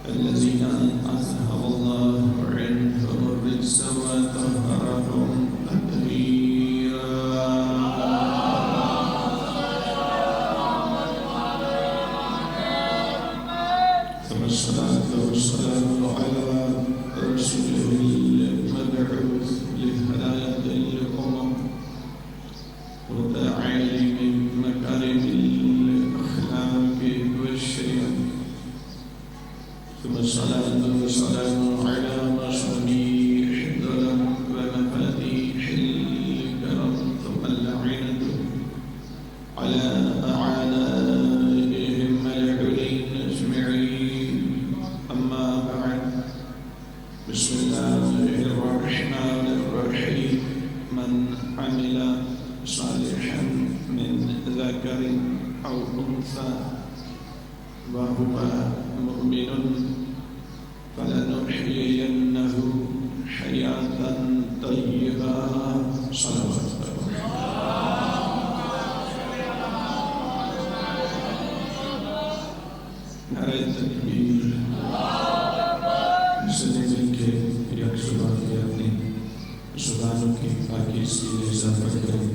الذين أذهب الله عنهم الرجس وطهرهم تطهيرا. ثم الصلاة والسلام على رسوله المبعوث لهداية الأمم وتعاليم مكارم الأخلاق والشيم. ثم الصلاة والسلام على مصابيح الظلم ومفاتيح الكرم. ثم اللعنة على أعدائهم ملعونين أجمعين. أما بعد، بسم الله الرحمن الرحيم. من عمل صالحا من ذكر أو أنثى وهو مؤمن فلنحيينه حياة طيبة. صلوات نعرہ تکبیر. سنے مل کے یک زبان میں اپنی زبانوں کی پاکیزگی میں اضافہ کریں.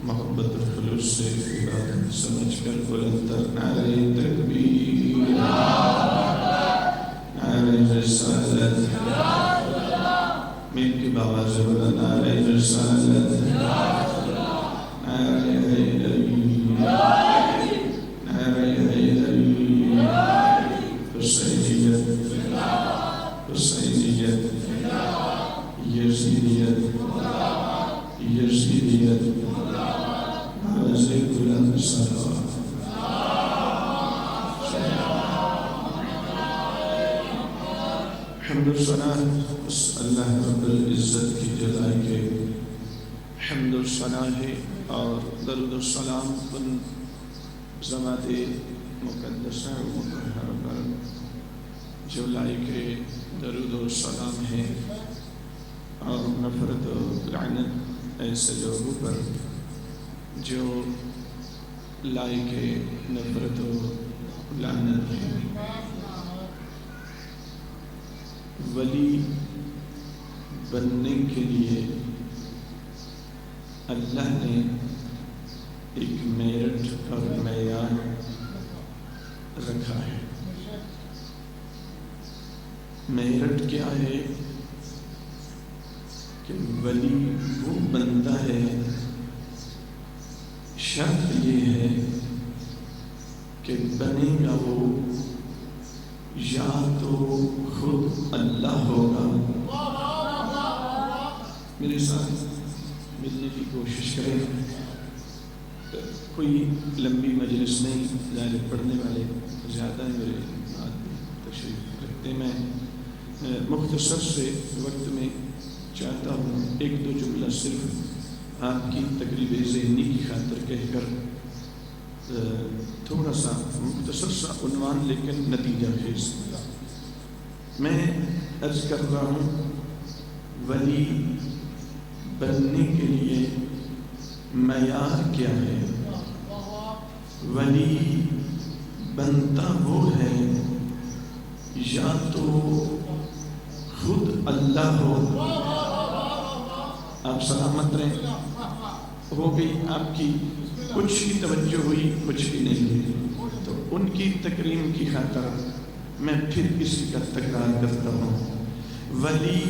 محبت اور خلوص سے عبادت سمجھ کر بلندر نعرہ تکبیر، نعرہ رسالت، مل کے باواز بولا نعرہ رسالت، نعرہ حیدری، نعرہ حیدری، حسینیت، حسینیت، یزیدیت، یزیدیت، حمد و ثنا اللہ رب العزت کی جزائے کے حمد و ثنا ہے، اور درود و سلام ان ذوات مقدسہ و مطہرہ پر جو لائق درود و سلام ہے، اور نفرت و لعنت ایسے لوگوں پر جو لائق نفرت و لعنت ہے. ولی بننے کے لیے اللہ نے ایک میرٹ اور معیار رکھا ہے. میرٹ کیا ہے کہ ولی وہ بندہ ہے، شرط یہ ہے کہ بنے گا وہ یا تو خود اللہ ہوگا. میرے ساتھ ملنے کی کوشش کریں. کوئی لمبی مجلس نہیں، ظاہر پڑھنے والے زیادہ ہیں، میرے بات تشریف رکھتے. میں مختصر سے وقت میں چاہتا ہوں ایک دو جملہ صرف آپ کی تقریب ذہنی کی خاطر کہہ کر تھوڑا سا مختصر سا عنوان لیکن نتیجہ خیز. میں عرض کر رہا ہوں ولی بننے کے لیے معیار کیا ہے. ولی بنتا وہ ہے یا تو خود اللہ ہو. آپ سلامت رہیں. ہو گئی آپ کی کچھ کی توجہ ہوئی، کچھ بھی نہیں ہوئی. تو ان کی تکریم کی خاطر میں پھر اسی کا تکرار کرتا ہوں. ولی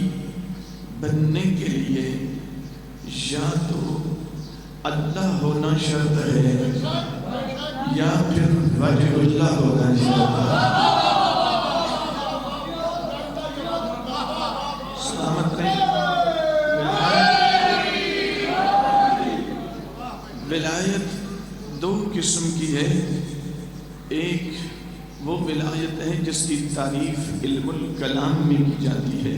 بننے کے لیے یا تو اللہ ہونا شرط ہے یا پھر وجہ اللہ ہونا شرط ہے. سلامت رہیں. ولایت دو قسم کی ہے. ایک وہ ولایت ہے جس کی تعریف علم الکلام میں کی جاتی ہے.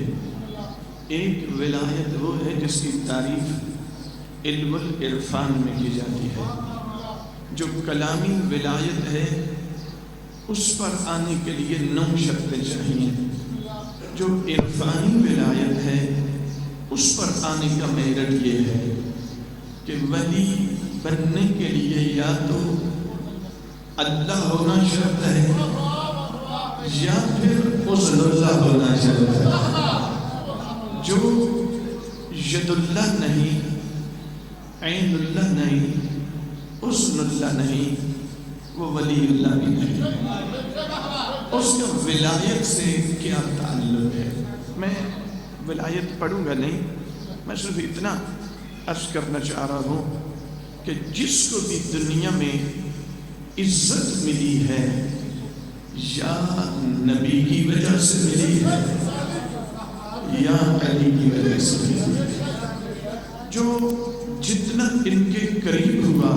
ایک ولایت وہ ہے جس کی تعریف علم العرفان میں کی جاتی ہے. جو کلامی ولایت ہے اس پر آنے کے لیے 9 شرطیں چاہیے. جو عرفانی ولایت ہے اس پر آنے کا میرٹ یہ ہے کہ ولی بننے کے لیے یا تو اللہ ہونا شرط ہے یا پھر عزل اللہ ہونا چاہتا ہے؟ جو ید اللہ نہیں، عین اللہ نہیں، حسن اللہ نہیں، وہ ولی اللہ بھی نہیں۔ اس کا ولایت سے کیا تعلق ہے؟ میں ولایت پڑھوں گا نہیں، میں صرف اتنا عرض کرنا چاہ رہا ہوں کہ جس کو بھی دنیا میں عزت ملی ہے یا نبی کی وجہ سے ملی ہے یا علی کی وجہ سے ملی ہے۔ جو جتنا ان کے قریب ہوا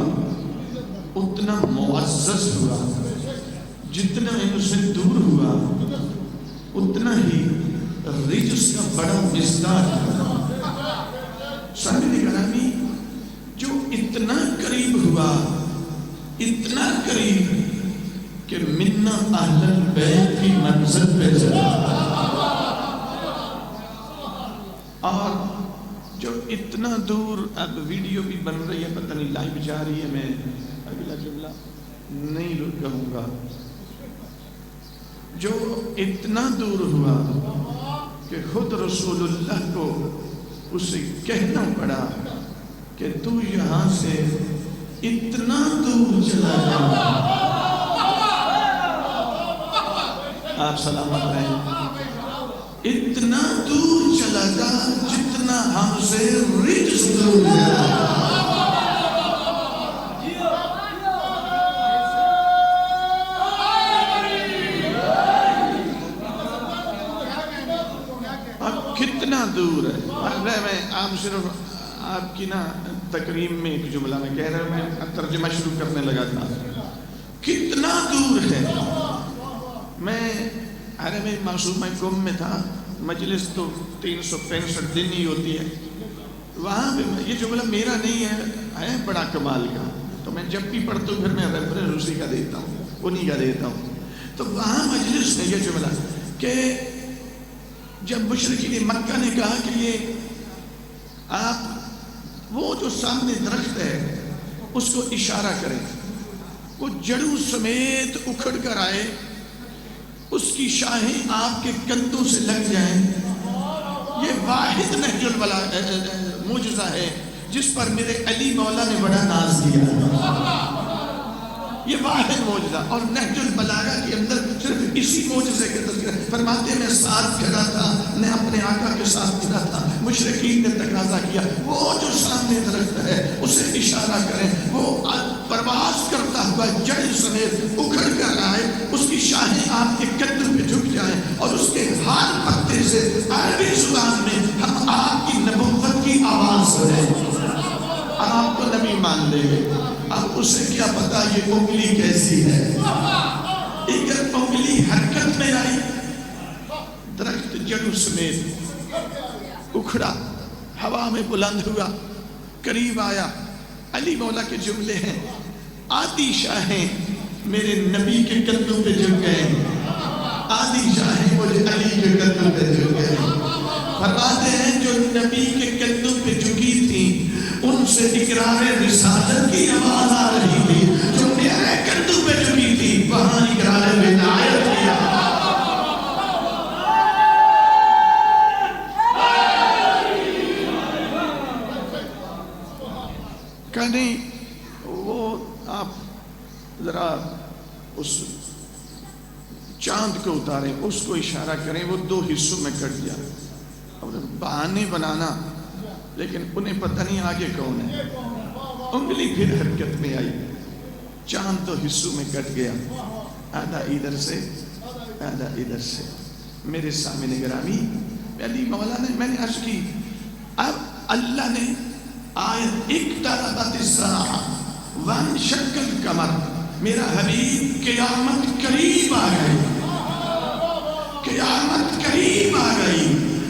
اتنا معزز ہوا، جتنا ان سے دور ہوا اتنا ہی رجس کا بڑا مزدار ہوا۔ سامعین گرامی، جو اتنا قریب ہوا، اتنا قریب کہ منا اہل البیت کی منزل پہ چلا، اور جو اتنا دور، اب ویڈیو بھی بن رہی ہے، پتہ نہیں لائیو جا رہی ہے، میں اگلا جملہ نہیں کہوں گا، جو اتنا دور ہوا کہ خود رسول اللہ کو اسے کہنا پڑا کہ تو یہاں سے اتنا دور چلا جا، آپ سلامت رہیں، اتنا دور چلا جا جتنا ہم سے رجس دور ہے۔ کتنا دور ہے؟ میں آپ صرف آپ کی نا تقریم میں ایک جملہ میں کہہ رہا ہوں، میں ترجمہ شروع کرنے لگا تھا، کتنا دور ہے۔ میں حرم معصومہ قم میں تھا، مجلس تو 365 دن ہی ہوتی ہے، وہاں پہ یہ جملہ میرا نہیں ہے بڑا کمال کا، تو میں جب بھی پڑھتا ہوں پھر میں ریفرنس اسی کا دیتا ہوں، انہی کا دیتا ہوں۔ تو وہاں مجلس میں یہ جملہ کہ جب مشرکین مکہ نے کہا کہ یہ آپ وہ جو سامنے درخت ہے اس کو اشارہ کریں، وہ جڑوں سمیت اکھڑ کر آئے، اس کی شاخیں آپ کے کندھوں سے لگ جائیں، یہ واحد نہج البلاغہ معجزہ ہے جس پر میرے علی مولا نے بڑا ناز کیا، یہ واحد معجزہ۔ اور نہج البلاغہ کے اندر صرف اسی معجزے کے تذکرہ فرماتے ہیں، میں ساتھ کھڑا تھا، میں اپنے آقا کے ساتھ کھڑا تھا، مشرکین نے تقاضا کیا وہ جو سامنے درخت ہے اسے اشارہ کریں، وہ پرواز کرتا ہوا جڑ سمیت اکھڑ کر آئے، اس کی شاخیں آپ کے کندھوں پہ جھک جائیں، اور اس کے ہر پتے سے عربی زبان میں ہم آپ کی نبوت کی آواز سنیں، آپ کو نبی مان لیں گے۔ اب اسے کیا پتا یہ انگلی کیسی ہے، اگر انگلی حرکت میں آئی، درخت جڑوں سمیت اکھڑا، ہوا میں بلند ہوا، قریب آیا، علی مولا کے جملے ہیں، آدھی شاہیں میرے نبی کے کندھوں پہ جھک گئے، آدھی شاہیں مجھے علی کے کندھوں پہ جھک گئے۔ فرماتے ہیں جو نبی کے کندھوں پہ جھکی تھی ان سے اقرار رسالت کی آواز آ رہی تھی، جو میرے کندھوں پہ جھکی تھی وہاں اقرار ولایت کی آواز۔ کہ نہیں وہ آپ ذرا اس چاند کو اتاریں، اس کو اشارہ کریں، وہ دو حصوں میں کٹ گیا، بہانے بنانا، لیکن انہیں پتہ نہیں آگے کون ہے، انگلی پھر حرکت میں آئی، چاند تو حصوں میں کٹ گیا، آدھا ادھر سے آدھا ادھر سے۔ میرے سامنے گرامی علی مولا نے، میں نے عرض کی، اب اللہ نے آیت اقتربت الساعہ وانشق القمر، میرا حبیب قیامت قریب آ گئی، قیامت قریب آ گئی،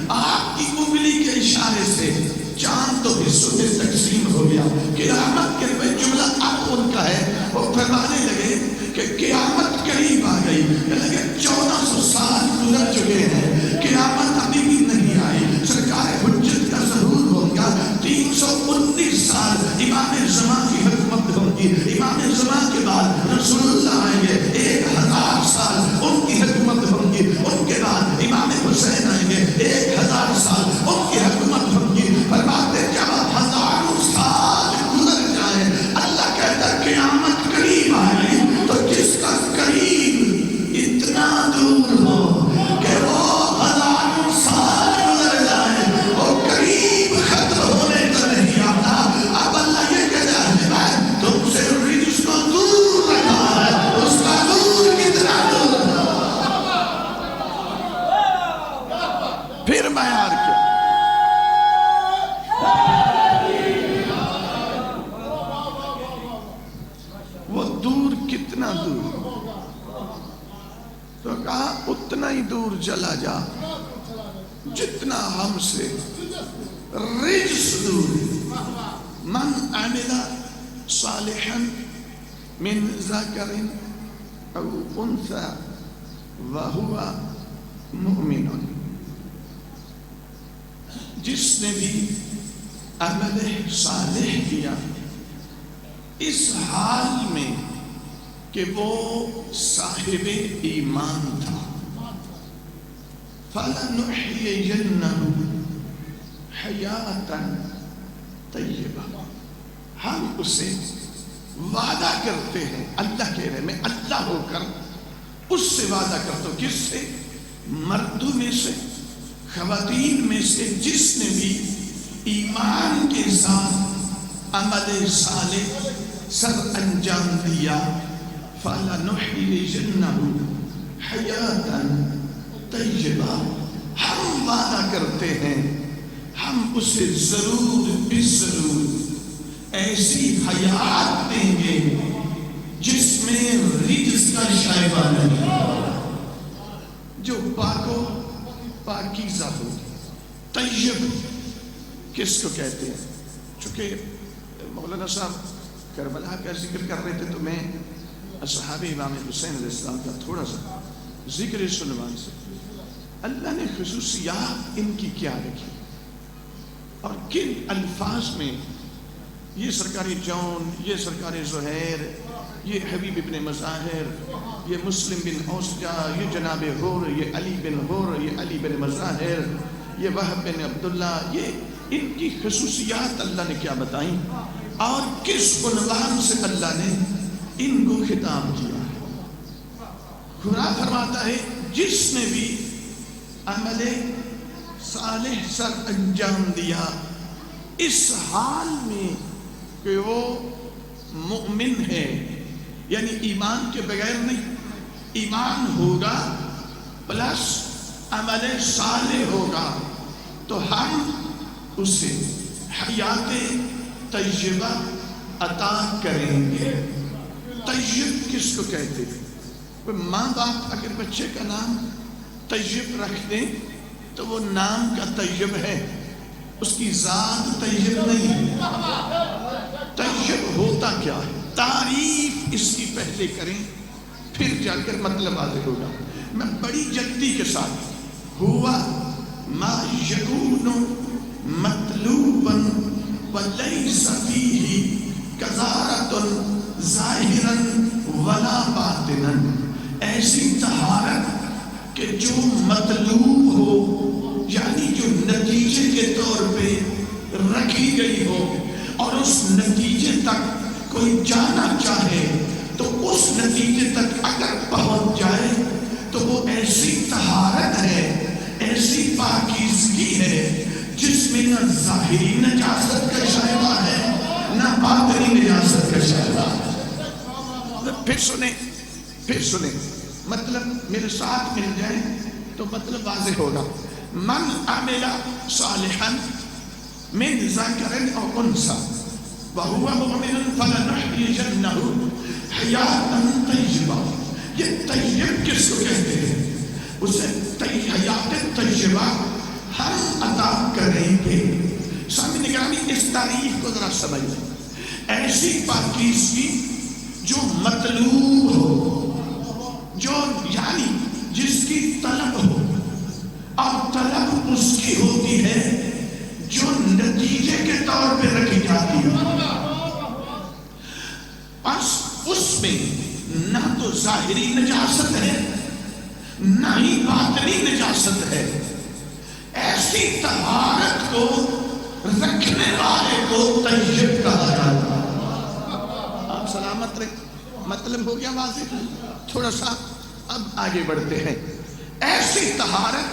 آپ کی انگلی کے اشارے سے چاند تو حصوں میں تقسیم ہو گیا، قیامت کے جملہ اب ان کا ہے، وہ فرمانے لگے کہ قیامت قریب آ گئی، لگے 1400 سال گزر چکے ہیں، قیامت ابھی بھی نہیں آئی، سرکار حجت کا ظہور ہوگا، 319 سال امام زمان کی حکومت ہوگی، امام زمان کے بعد رسول اللہ آئیں گے، 1000 سال ان کی حکومت معیار کیا؟ وہ دور کتنا دور؟ تو کہا اتنا ہی دور چلا جا جتنا ہم سے رجس دور. من عمل صالحا من ذکر او انثى وهو مؤمن. جس نے بھی عمل صالح کیا اس حال میں کہ وہ صاحب ایمان تھا، فَلَنُحْيِيَنَّهُ حَيَاةً طَيِّبَةً. ہم اسے وعدہ کرتے ہیں، اللہ کہہ رہے میں اللہ ہو کر اس سے وعدہ کرتا ہوں. کس سے؟ مردوں میں سے، خواتین میں سے جس نے بھی ایمان کے ساتھ عمل صالح سر انجام دیا. فَلَنُحْيِيَنَّهُ حَيَاةً طَيِّبَةً. ہم وعدہ کرتے ہیں ہم اسے ضرور بضرور ایسی حیات دیں گے جس میں رجس کا شائبہ نہیں، جو پاک و پاکیزہ ہو. طیب کس کو کہتے ہیں؟ چونکہ مولانا صاحب کربلا کا ذکر کر رہے تھے تو میں صحابی امام حسین علیہ السلام کا تھوڑا سا ذکر سنوان سے. اللہ نے خصوصیات ان کی کیا رکھی اور کن الفاظ میں؟ یہ سرکار جون، یہ سرکار زہیر، یہ حبیب ابن مظاہر، یہ مسلم بن اوسجہ، یہ جناب حور، یہ علی بن حور، یہ علی بن مظاہر، یہ وہب بن عبداللہ. یہ ان کی خصوصیات اللہ نے کیا بتائیں اور کس عنوان سے اللہ نے ان کو خطاب کیا. خدا فرماتا ہے جس نے بھی عمل صالح سر انجام دیا اس حال میں کہ وہ مؤمن ہے، یعنی ایمان کے بغیر نہیں، ایمان ہوگا پلس عمل صالح ہوگا تو ہم اسے حیات طیبہ عطا کریں گے. طیب کس کو کہتے ہیں؟ ماں باپ اگر بچے کا نام طیب رکھ دیں تو وہ نام کا طیب ہے، اس کی ذات طیب نہیں ہے. طیب ہوتا کیا ہے؟ تعریف اس کی پہلے کریں پھر جا کر مطلب واضح ہوگا. میں بڑی جلدی کے ساتھ ہوا ما یکون مطلوبا ولیس فیہ کذارۃ ظاہرا ولا باطنا. ایسی طہارت کہ جو مطلوب ہو یعنی جو نتیجے کے طور پہ رکھی گئی ہو اور اس نتیجے تک کوئی جانا چاہے تو اس نتیجے تک اگر پہنچ جائے تو وہ ایسی طہارت ہے، ایسی پاکیزگی ہے جس میں نہ ظاہری نجاست کا شائبہ ہے نہ باطنی نجاست کا شائبہ ہے. پھر سنیں مطلب میرے ساتھ مل جائیں تو مطلب واضح ہوگا. من عمل صالحا من ذکر او انثى وهو مؤمن فلنحيينه حیاة طیبہ. یہ طیب کس کو کہتے ہیں؟ اسے حیات طیبہ ہم عطا کریں گے. سامنے نگرانی اس تعریف کو ذرا سمجھ لیں. ایسی پاکیزگی جو مطلوب ہو، جو یعنی جس کی طلب ہو، اور طلب اس کی ہوتی ہے جو نتیجے کے طور پہ رکھی جاتی ہے. بس اس میں نہ تو ظاہری نجاست ہے نہ ہی باطنی نجاست ہے. ایسی طہارت کو رکھنے والے کو طیب کہا جاتا ہے. آپ سلامت رہے. مطلب ہو گیا واضح؟ تھوڑا سا اب آگے بڑھتے ہیں. ایسی طہارت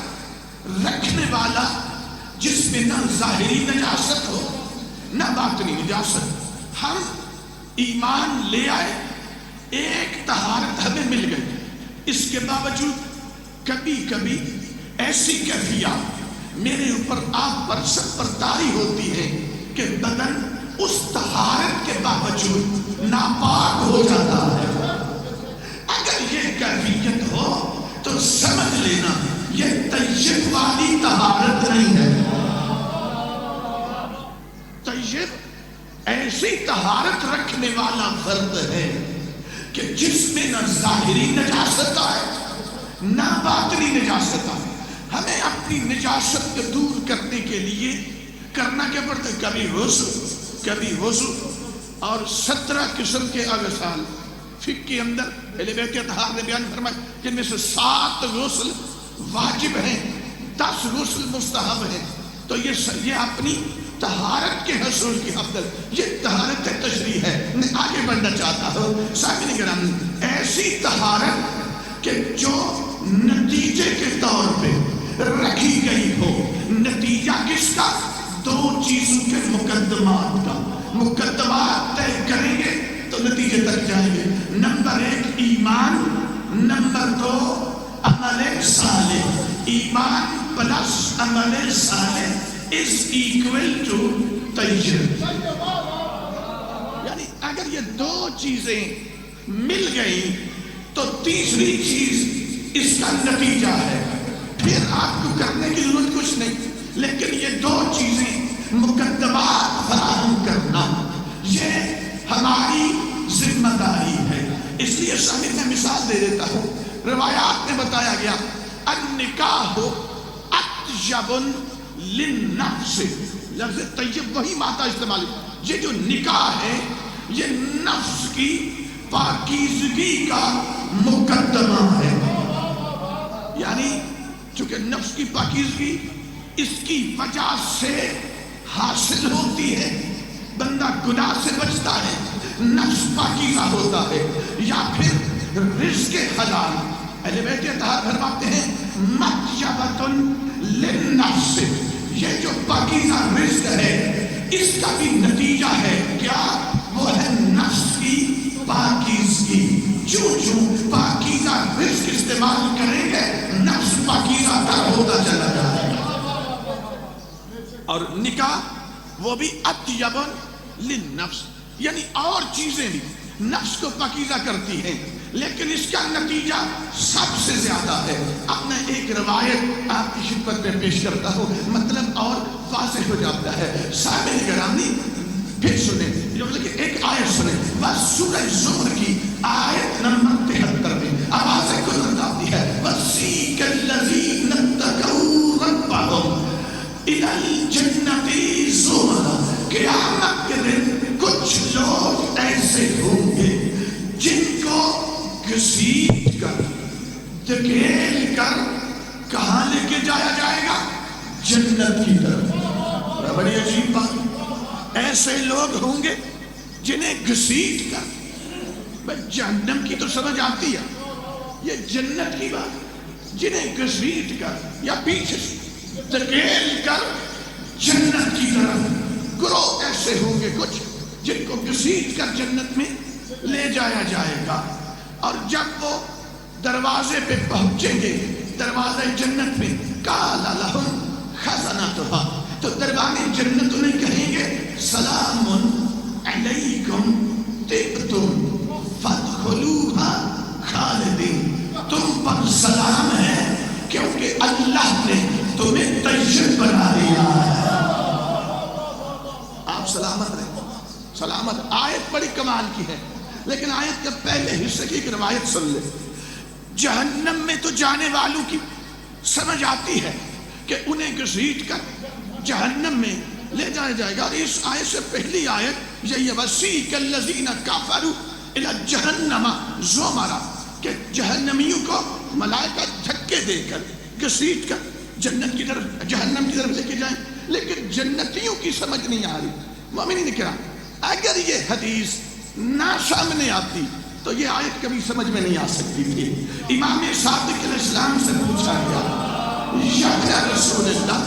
رکھنے والا جس میں نہ ظاہری نجاست ہو نہ باطنی نجاست. ہم ایمان لے آئے، ایک طہارت ہمیں مل گئی، اس کے باوجود کبھی کبھی ایسی کیفیات میرے اوپر آپ پر سب پر طاری ہوتی ہے کہ بدن اس طہارت کے باوجود ناپاک ہو جاتا ہے۔ اگر یہ کیفیت ہو تو سمجھ لینا یہ طیب والی طہارت نہیں ہے۔ طیب ایسی طہارت رکھنے والا فرد ہے کہ جس میں نہ ظاہری نجاست ہے نہ باطنی نجاست ہے۔ ہمیں اپنی نجاست کو دور کرنے کے لیے کرنا کیا پڑتا ہے؟ کبھی وضو اور 17 قسم کے اغسال فقہ کے اندر اہل بیت اطہار نے بیان فرمایا جن میں سے 7 غسل واجب ہیں، 10 غسل مستحب ہیں۔ تو یہ اپنی طہارت کے حصول کی افضل یہ طہارت تشریح ہے۔ میں آگے بڑھنا چاہتا ہوں سامعین کرام، ایسی طہارت کہ جو نتیجے کے طور پہ رکھی گئی ہو۔ نتیجہ کس کا؟ 2 چیزوں کے مقدمات کا۔ مقدمات طے کریں گے تو نتیجے تک جائیں گے۔ نمبر 1 ایمان، نمبر 2 عمل صالح۔ ایمان پلس عمل صالح is equal to طیب۔ یعنی اگر یہ 2 چیزیں مل گئی تو تیسری چیز اس کا نتیجہ ہے، پھر آپ کو کرنے کی ضرورت کچھ نہیں، لیکن یہ 2 چیزیں مقدمات فراہم کرنا یہ ہماری ذمہ داری ہے۔ اس لیے سامنے میں مثال دے دیتا ہوں، روایات میں بتایا گیا النکاح اطیب للنفس۔ لفظ طیب وہی ماتا استعمال ہے۔ یہ جو نکاح ہے یہ نفس کی پاکیزگی کا مقدمہ ہے۔ یعنی چونکہ نفس کی پاکیزگی اس کی وجہ سے حاصل ہوتی ہے، بندہ گناہ سے بچتا ہے، نفس پاکیزہ ہوتا ہے، یا پھر رزق حلال۔ اہل بیت اطہار فرماتے ہیں مطیبۃ للنفس، یہ جو پاکیزہ رزق ہے اس کا بھی نتیجہ ہے کیا؟ وہ ہے نفس کی پاکیزگی۔ جو پاکیزہ رزق استعمال کریں گے نفس پاکیزہ تر ہوتا چلا جائے گا۔ اور نکاح وہ بھی اطیب للنفس، یعنی اور چیزیں بھی نفس کو پاکیزہ کرتی ہیں لیکن اس کا نتیجہ سب سے زیادہ ہے۔ اب میں ایک روایت آپ کی خدمت میں پیش کرتا ہوں، مطلب اور واضح ہو جاتا ہے۔ سامعین گرامی پھر سنیں، ایک آیت سنیں، بس سورہ زمر کی آیت نمبر 73 میں آواز قدرت آتی ہے وَسِيقَ الَّذِينَ اتَّقَوْا رَبَّهُمْ إِلَى الْجَنَّةِ زُمَرًا۔ قیامت کے دن کچھ لوگ ایسے ہوں گے جن کو گھسیٹ کر دھکیل کر کہاں لے کے جایا جائے گا؟ جنت کی طرف۔ بڑی عجیب بات، ایسے لوگ ہوں گے جنہیں گھسیٹ کر، جہنم کی تو سمجھ آتی ہے، یہ جنت کی بات، جنہیں گھسیٹ کر یا پیچھے سے دھکیل کر جنت کی طرف۔ گروہ ایسے ہوں گے کچھ جن کو گھسیٹ کر جنت میں لے جایا جائے گا، اور جب وہ دروازے پہ پہنچیں گے، دروازے جنت میں، قال لہم خزنتھا، تو دروازے جنت انہیں کہیں گے سلام علیکم طبتم فادخلوہا خالدین، تم پر سلام ہے کیونکہ اللہ نے تمہیں طیب بنا دیا ہے، آپ سلامت رہیں۔ سلامت آیت بڑی کمال کی ہے، لیکن آیت کے پہلے حصے کی ایک روایت سن لے۔ جہنم میں تو جانے والوں کی سمجھ آتی ہے کہ انہیں گھسیٹ کر جہنم میں لے جایا جائے گا، اور اس آیت سے پہلی آیت یہی ہے وَسِيقَ الَّذِينَ كَفَرُوا إِلَى جَهَنَّمَ زُمَرًا، کہ جہنمیوں کو ملائکہ دھکے دے کر گھسیٹ کر جنت کی طرف، جہنم کی طرف لے کے جائیں، لیکن جنتیوں کی سمجھ نہیں آ رہی۔ مومنین کرام، اگر یہ حدیث نہ سامنے آتی تو یہ آیت کبھی سمجھ میں نہیں آ سکتی تھی۔ امام صادق علیہ السلام سے پوچھا گیا یا رسول اللہ،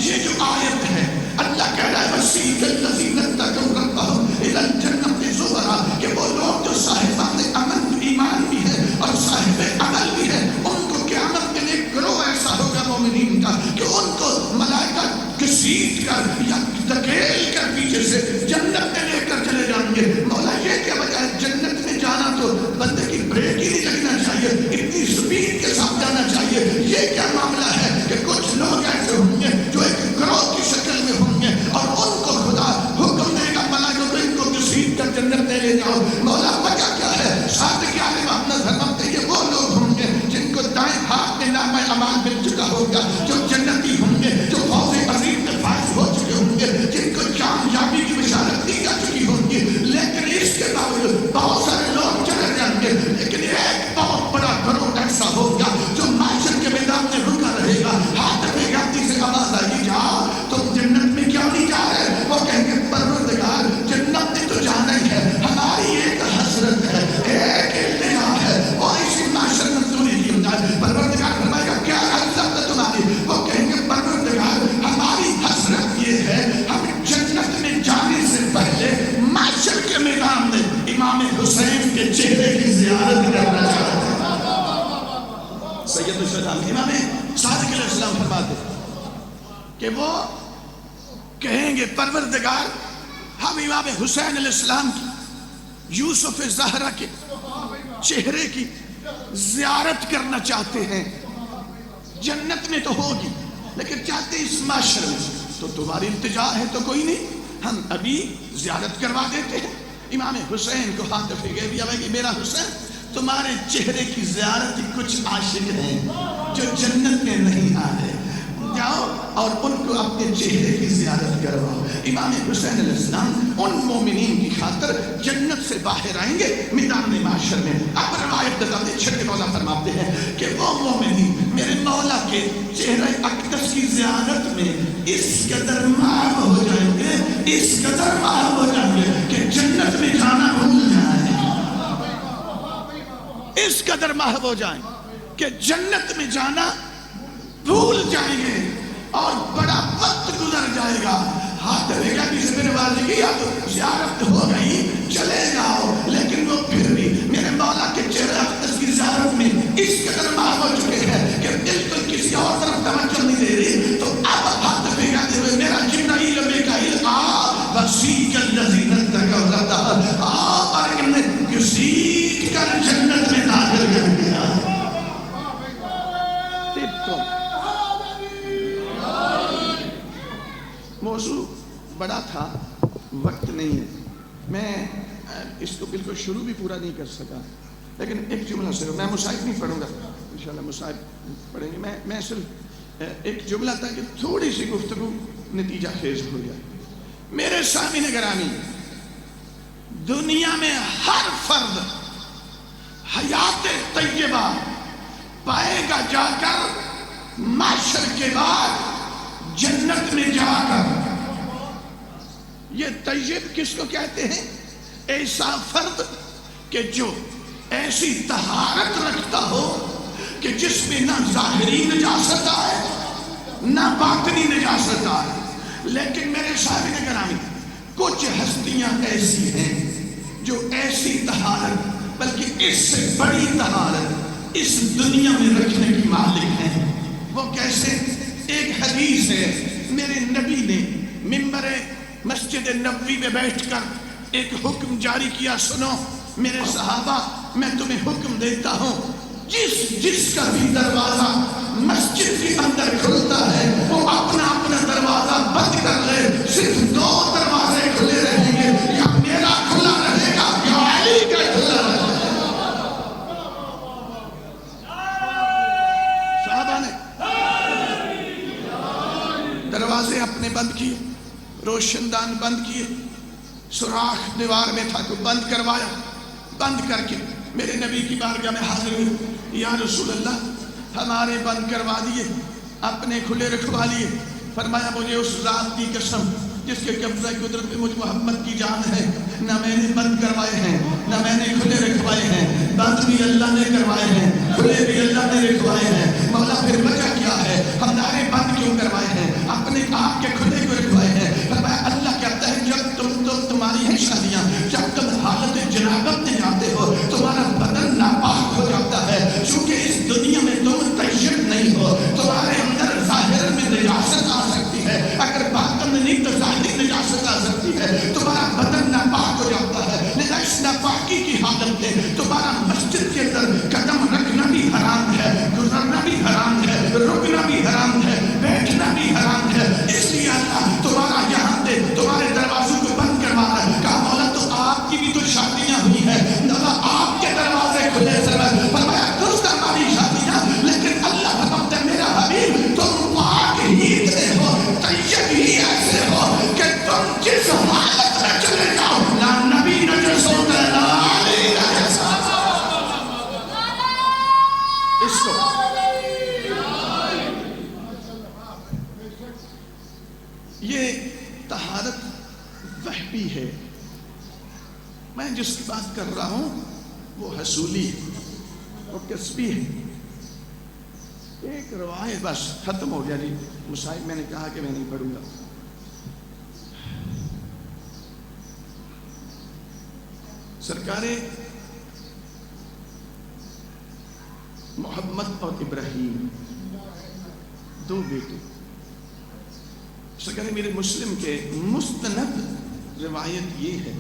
یہ جو آیت ہے اللہ کہہ رہا ہے وَسِيقَ الَّذِينَ اتَّقَوْا رَبَّهُمْ إِلَى الْجَنَّةِ زُمَرًا، کہ وہ لوگ جو صاحبان امن ایمان بھی ہے اور صاحب عمل بھی ہے، ان کو قیامت کے لیے گروہ ایسا ہوگا مومنین کا کہ ان کو ملائکہ گھسیٹ کر یا دھکیل کر پیچھے سے جنت میں لے کر چلے جائیں گے۔ مولا یہ کیا وجہ ہے؟ جنت میں جانا تو بندے کی بریک ہی نہیں لگنا چاہیے، اتنی سپیڈ کے ساتھ جانا چاہیے۔ یہ کیا معاملہ ہے کہ کچھ لوگ ایسے ہوں گے جو ایک گروہ کی شکل میں ہوں گے اور ان کو خدا حکم دے گا ملائکوں کو ان کو گھسیٹ کر جنت میں لے جاؤ۔ مولا وجہ کیا ہے؟ صادق عالم احمد فرماتے ہیں یہ وہ لوگ ہوں گے جن کو دائیں ہاتھ میں نامہ اعمال مل چکا ہوگا، جو جنتی ہوں گے، جو فوز عظیم میں فائز ہو چکے ہوں گے، جن کو کامیابی کی بشارت دی جا چکی ہوگی۔ لیکن اس کے باوجود بہت سارے لوگ چلے جائیں گے، لیکن ایک بہت بڑا گروہ ایسا ہوگا جو معاشر کے میدان میں رکا رہے گا۔ ہاتھ پہ گاتی سے آواز آئی جاؤ تم جنت میں کیوں نہیں جا رہے؟ وہ کہیں گے پروردگار جنت میں تو جانا ہی ہے، ہماری ایک حسرت ہے، ایک التجا ہے، وہ اسی معاشر میں پوری کی جائے۔ پروردگار فرمائے گا کیا حسرت ہے تمہاری؟ وہ کہیں گے پروردگار ہماری حسرت یہ ہے ہم جنت میں جانے سے پہلے معاشر کے میدان میں امام حسین کے چہرے کی زیارت کرنا چاہتے ہیں۔ سید الشہداء امام صادق علیہ السلام فرماتے کہ وہ کہیں گے پروردگار ہم امام حسین علیہ السلام کی، یوسف زہرا کے چہرے کی زیارت کرنا چاہتے ہیں۔ جنت میں تو ہوگی لیکن چاہتے ہیں اس معاشر میں، تو تمہاری التجا ہے تو کوئی نہیں، ہم ابھی زیارت کروا دیتے ہیں۔ امام حسین کو ہاتھ پھیرے بھی آئے کہ میرا حسین تمہارے چہرے کی زیارت کچھ عاشق ہیں جو جنت میں نہیں آئے، جاؤ اور ان کو اپنے چہرے کی زیارت کرواؤ۔ امام حسین علیہ السلام ان مومنین کی خاطر جنت سے باہر آئیں گے میدان معاشر میں۔ اب روایت بتاتے چھٹے مولا فرماتے ہیں کہ وہ مومنین میرے مولا کے چہرے اقدس کی زیارت میں اس قدر محب ہو جائیں گے، اس قدر محب ہو جائیں گے کہ جنت میں جانا بھول جائیں، اس قدر محب ہو جائیں کہ جنت میں جانا بھول جائیں گے اور بڑا وقت گزر جائے گا۔ ہاتھ لے گا کسی نے نواز کیا تو زیارت ہو گئی چلے جاؤ، لیکن وہ پھر بھی میرے مولا کے چہرے اقدس کی زیارت میں اس قدر محب ہو چکے ہیں کہ بالکل کسی اور طرف توجہ نہیں دے رہی۔ تو اب ہاتھ پھیلاتے ہوئے میرا جبرائیل و میکائیل وسیق الذین اتقوا ربهم اور انہیں گھسیٹ کر جنت میں داخل کر دیا۔ موضوع بڑا تھا، وقت نہیں ہے، میں اس کو بالکل شروع بھی پورا نہیں کر سکا، لیکن ایک جملہ سے میں مصائب نہیں پڑھوں گا، انشاءاللہ مصائب پڑھیں گے، میں صرف ایک جملہ تھا کہ تھوڑی سی گفتگو نتیجہ خیز ہو جائے۔ میرے سامعین گرامی، دنیا میں ہر فرد حیات طیبہ پائے گا جا کر معاشر کے بعد جنت میں جا کر۔ یہ طیب کس کو کہتے ہیں؟ ایسا فرد کہ جو ایسی طہارت رکھتا ہو کہ جس میں نہ ظاہری نجاست آئے نہ باطنی نجاست آئے۔ لیکن میرے سامنے گرامی کچھ ہستیاں ایسی ہیں جو ایسی طہارت بلکہ اس سے بڑی طہارت اس دنیا میں رکھنے کی مالک ہیں۔ وہ کیسے؟ ایک حدیث ہے، میرے نبی نے منبر مسجد نبوی میں بیٹھ کر ایک حکم جاری کیا، سنو میرے صحابہ میں تمہیں حکم دیتا ہوں، جس کا بھی دروازہ مسجد کے اندر کھلتا ہے وہ اپنا اپنا دروازہ بند کر لے، صرف دو دروازے کھلے رہیں گے، یا میرا کھلا رہے گا یا علی کا کھلا رہے گا۔ صحابہ نے دروازے اپنے بند کیے، روشن دان بند کیے، سوراخ دیوار میں تھا تو بند کروایا، بند کر کے میرے نبی کی بارگاہ میں حاضر ہوئے، یا رسول اللہ ہمارے بند کروا دیے، اپنے کھلے رکھوا لیے۔ فرمایا مجھے اس ذات کی قسم جس کے قبضہ قدرت میں مجھ محمد کی جان ہے، نہ میں نے بند کروائے ہیں نہ میں نے کھلے رکھوائے ہیں، بند بھی اللہ نے کروائے ہیں، کھلے بھی اللہ نے رکھوائے ہیں۔ مولا پھر وجہ کیا ہے؟ ہمارے بند کیوں کروائے ہیں، اپنے آپ کے کھلے کو رکھوائے ہیں؟ فرمایا اللہ کہتا ہے جب تمہاری ہیں شادیاں، جب تم حالت جنابت میں جاتے ہو تمہارا بدن ناپاک ہو جاتا ہے، چونکہ اس دنیا میں تم طیب نہیں ہو، تمہارے اندر ظاہر میں نجاست آ سکتی ہے، اگر ہے. میں جس کی بات کر رہا ہوں وہ حصولی ہے، وہ کسبی ہے. ایک روایت بس ختم ہو گیا جی. مصائب میں نے کہا کہ میں نہیں پڑھوں گا. سرکار محمد اور ابراہیم دو بیٹے. سرکار میرے مسلم کے مستند روایت یہ ہے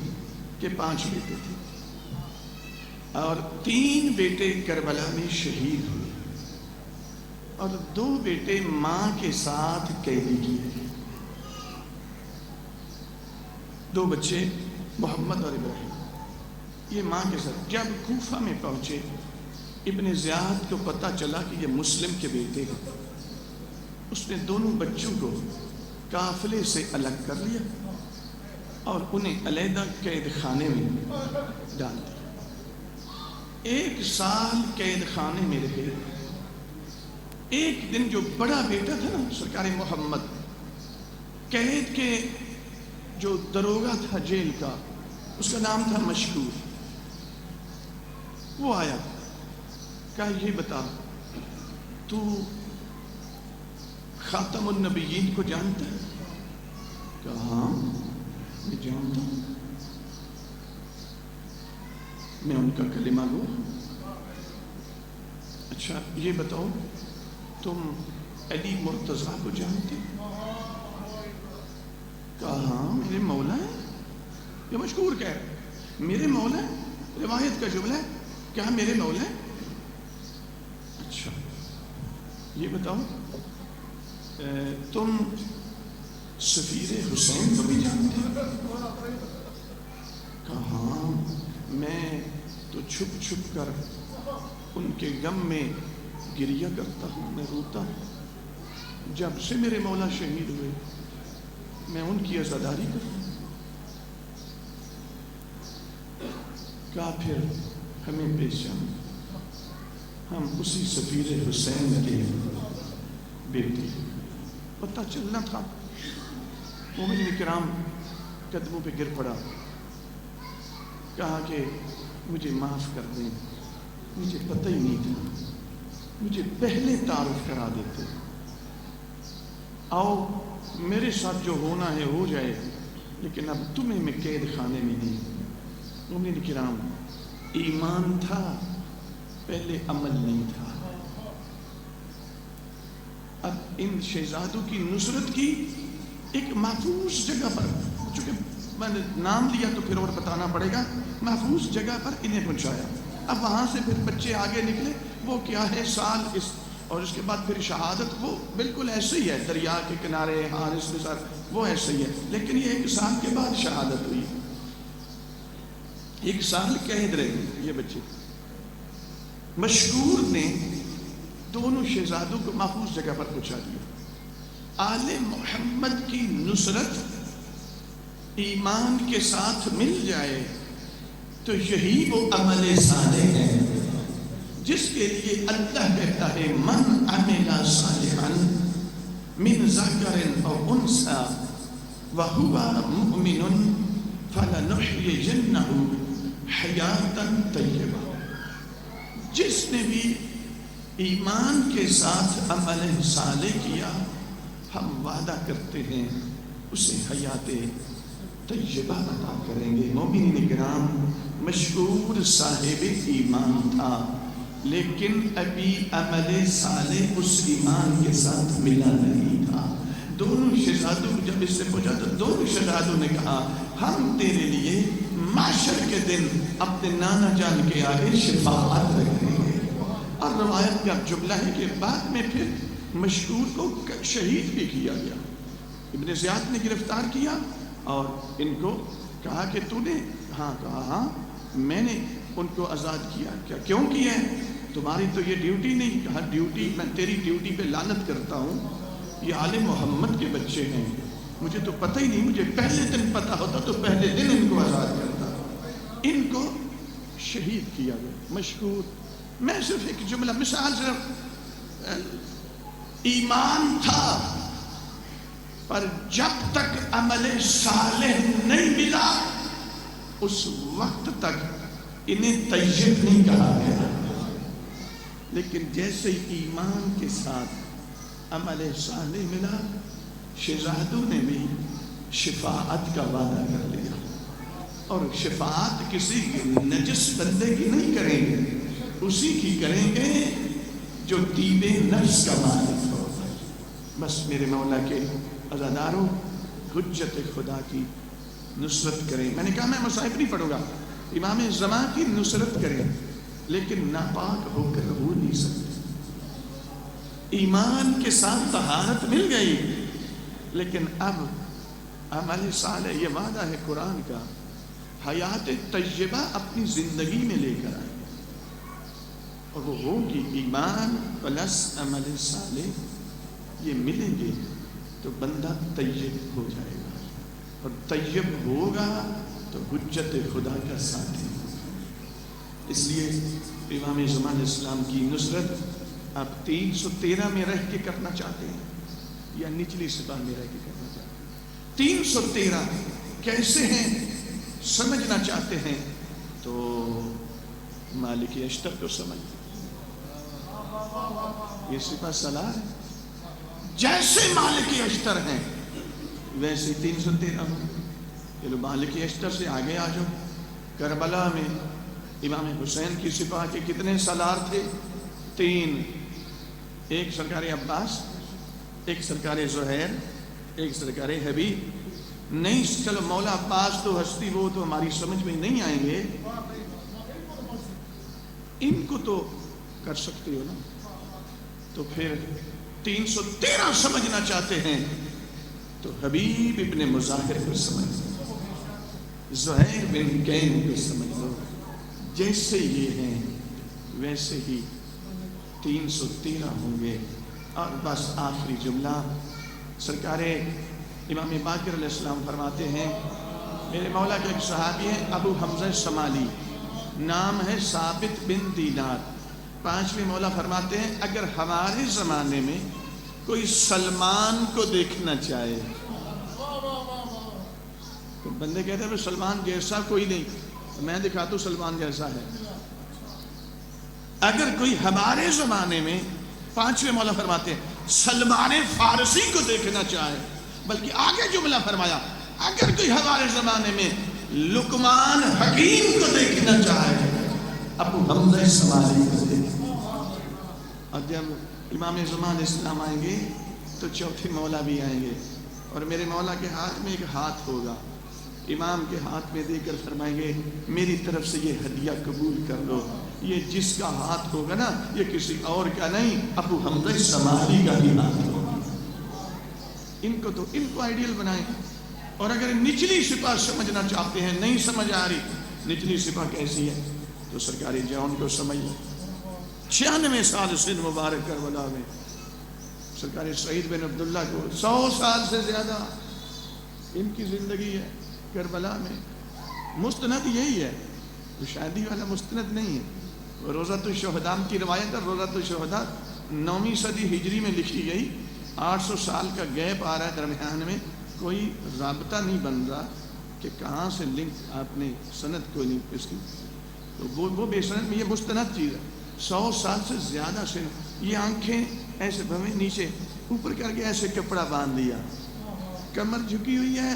کہ 5 بیٹے تھے اور 3 بیٹے کربلا میں شہید ہوئے اور 2 بیٹے ماں کے ساتھ قیدی کیے. 2 بچے محمد اور ابراہیم یہ ماں کے ساتھ. جب کوفہ میں پہنچے ابن زیاد کو پتہ چلا کہ یہ مسلم کے بیٹے ہیں. اس نے دونوں بچوں کو قافلے سے الگ کر لیا اور انہیں علیحدہ قید خانے میں ڈال دیا. 1 سال قید خانے میں رہے. ایک دن جو بڑا بیٹا تھا نا سرکار محمد، قید کے جو دروگا تھا جیل کا، اس کا نام تھا مشکور. وہ آیا، کہا یہ بتا تو خاتم النبیین کو جانتا ہے؟ کہا ہاں میں جانتا ہوں، میں ان کا کلمہ گو. اچھا یہ بتاؤ تم علی مرتضیٰ کو جانتے؟ کہا ہاں میرے مولا ہے. یہ مشکور کہہ رہے میرے مولا ہے، روایت کا جملہ ہے. کیا میرے مولا ہے؟ اچھا یہ بتاؤ تم سفیر حسین کو بھی جانتے ہو؟ کہا ہاں میں تو چھپ چھپ کر ان کے غم میں گریہ کرتا ہوں، میں روتا ہوں. جب سے میرے مولا شہید ہوئے میں ان کی عزاداری کرتا ہوں. کہا پھر ہمیں پیش آئیں، ہم اسی سفیر حسین کے بیٹے. پتہ چلنا تھا. مومنین کرام قدموں پہ گر پڑا، کہا کہ مجھے معاف کر دیں، مجھے پتہ ہی نہیں تھا، مجھے پہلے تعارف کرا دیتے. آؤ میرے ساتھ جو ہونا ہے ہو جائے، لیکن اب تمہیں میں قید خانے میں نہیں. مومنین کرام ایمان تھا پہلے عمل نہیں تھا. اب ان شہزادوں کی نصرت کی ایک محفوظ جگہ پر، چونکہ میں نے نام لیا تو پھر اور بتانا پڑے گا، محفوظ جگہ پر انہیں پہنچایا. اب وہاں سے پھر بچے آگے نکلے. وہ کیا ہے سال اس اور اس کے بعد پھر شہادت، وہ بالکل ایسے ہی ہے، دریا کے کنارے حارث کے ساتھ وہ ایسے ہی ہے. لیکن یہ 1 سال کے بعد شہادت ہوئی. 1 سال قید رہے یہ بچے. مشکور نے دونوں شہزادوں کو محفوظ جگہ پر پہنچا دیا. آل محمد کی نصرت ایمان کے ساتھ مل جائے تو یہی وہ عمل صالح ہے جس کے لیے اللہ کہتا ہے من عمل صالحا من ذکر او انثى وهو مؤمن فلنحيينه حیاتا طیبہ. جس نے بھی ایمان کے ساتھ عمل صالح کیا ہم وعدہ کرتے ہیں اسے حیات طیبہ عطا کریں گے. مومنین کرام مشکور صاحب ایمان تھا لیکن ابھی عمل صالح اس ایمان کے ساتھ ملا نہیں تھا. دونوں شہزادوں کو جب اس سے پوچھا تو دونوں شہزادوں نے کہا ہم تیرے لیے معاشر کے دن اپنے نانا جان کے آگے شفاعت رکھیں گے. اور روایت کا جملہ ہے کہ بعد میں پھر مشکور کو شہید بھی کیا گیا. ابن زیاد نے گرفتار کیا اور ان کو کہا کہ تو نے؟ ہاں کہا ہاں میں نے ان کو آزاد کیا. کیوں کیا ہے؟ تمہاری تو یہ ڈیوٹی نہیں. کہا ڈیوٹی، میں تیری ڈیوٹی پہ لعنت کرتا ہوں. یہ آل محمد کے بچے ہیں، مجھے تو پتہ ہی نہیں. مجھے پہلے دن پتہ ہوتا تو پہلے دن ان کو آزاد کرتا. ان کو شہید کیا گیا. مشکور میں صرف ایک جملہ مثال، صرف ایمان تھا پر جب تک عمل صالح نہیں ملا اس وقت تک انہیں طیب نہیں کہا گیا. لیکن جیسے ایمان کے ساتھ عمل صالح ملا شہزادوں نے بھی شفاعت کا وعدہ کر لیا. اور شفاعت کسی نجس بندے کی نہیں کریں گے، اسی کی کریں گے جو طیب نفس کا مالک ہو. بس میرے مولا کے عزاداروں حجت خدا کی نصرت کریں. میں نے کہا میں مصائب نہیں پڑھوں گا، امام زمان کی نصرت کریں، لیکن ناپاک ہو کر ہو نہیں سکتے. ایمان کے ساتھ طہارت مل گئی، لیکن اب عمل صالح، یہ وعدہ ہے قرآن کا، حیات طیبہ اپنی زندگی میں لے کر آئے، اور وہ ہوگی ایمان پلس عمل صالح. یہ ملیں گے تو بندہ طیب ہو جائے گا، اور طیب ہوگا تو حجت خدا کا ساتھی. اس لیے امام زمان اسلام کی نصرت آپ 313 میں رہ کے کرنا چاہتے ہیں یا نچلی سپاہ میں رہ کے کرنا چاہتے ہیں؟ 313 کیسے ہیں سمجھنا چاہتے ہیں تو مالک اشتر کو سمجھ. یہ سپاہ سالار ہے، جیسے مالک اشتر ہیں ویسے 313 ہوں. چلو مالک اشتر سے آگے آ جاؤ. کربلا میں امام حسین کی سپاہ کے کتنے سالار تھے؟ 3. ایک سرکار عباس، ایک سرکار زہیر، ایک سرکار حبیب. نہیں چلو مولا عباس تو ہستی وہ تو ہماری سمجھ میں نہیں آئیں گے، ان کو تو کر سکتے ہو نا. تو پھر 313 سمجھنا چاہتے ہیں تو حبیب ابن مظاہر کو سمجھ لو، زہیر بن کین کو سمجھ لو. جیسے یہ ہیں ویسے ہی 313 ہوں گے. اور بس آخری جملہ، سرکار امام باقر علیہ السلام فرماتے ہیں، میرے مولا کے ایک صحابی ہیں ابو حمزہ شمالی، نام ہے ثابت بن دینار. 5ویں مولا فرماتے ہیں اگر ہمارے زمانے میں کوئی سلمان کو دیکھنا چاہے تو بندے کہتے ہیں سلمان جیسا کوئی نہیں، میں دکھاتا ہوں سلمان جیسا ہے. اگر کوئی ہمارے زمانے میں 5ویں مولا فرماتے ہیں سلمان فارسی کو دیکھنا چاہے، بلکہ آگے جملہ فرمایا اگر کوئی ہمارے زمانے میں لقمان حکیم کو دیکھنا چاہے ابو حمزہ شمالی کو دیکھنا. اور جب امام زمان اسلام آئیں گے تو چوتھے مولا بھی آئیں گے، اور میرے مولا کے ہاتھ میں ایک ہاتھ ہوگا، امام کے ہاتھ میں دے کر فرمائیں گے میری طرف سے یہ ہدیہ قبول کر لو. یہ جس کا ہاتھ ہوگا نا یہ کسی اور کا نہیں، ابو حمزہ شمالی کا ہی ہاتھ ہوگا. ان کو آئیڈیل بنائیں. اور اگر نچلی سپاہ سمجھنا چاہتے ہیں، نہیں سمجھ آ رہی نچلی سپاہ کیسی ہے، تو سرکار جون کو سمجھ لیں. 96 سال سن مبارک کربلا میں سرکار سعید بن عبداللہ کو 100 سال سے زیادہ ان کی زندگی ہے کربلا میں. مستند یہی ہے، تو شادی والا مستند نہیں ہے. روزۃ الشہداء کی روایت ہے، روزۃ الشہداء 9ویں صدی ہجری میں لکھی گئی. 800 سال کا گیپ آ رہا ہے درمیان میں، کوئی رابطہ نہیں بن رہا کہ کہاں سے لنک آپ نے سند کو نہیں اس کی، تو وہ بے سند میں یہ مستند چیز ہے. 100 سال سے زیادہ سے یہ آنکھیں ایسے بھویں نیچے اوپر کر کے ایسے کپڑا باندھ دیا، کمر جھکی ہوئی ہے،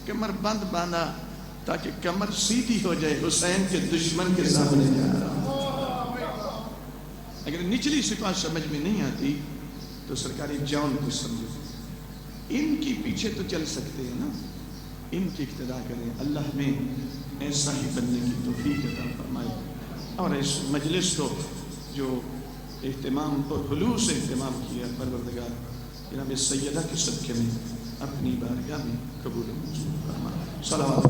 کمر بند باندھا تاکہ کمر سیدھی ہو جائے. حسین کے دشمن کے سامنے جا رہا. اگر نچلی سپاہ سمجھ میں نہیں آتی تو سرکاری جون کو سمجھو. ان کی پیچھے تو چل سکتے ہیں نا، ان کی اقتدا کریں. اللہ میں ایسا ہی بننے کی توفیق عطا فرمائے. اور اس مجلس کو جو اہتمام اور خلوص اہتمام کیا پروردگار جناب سیدہ کے صدقے میں اپنی بارگاہ میں قبول فرما. صلوات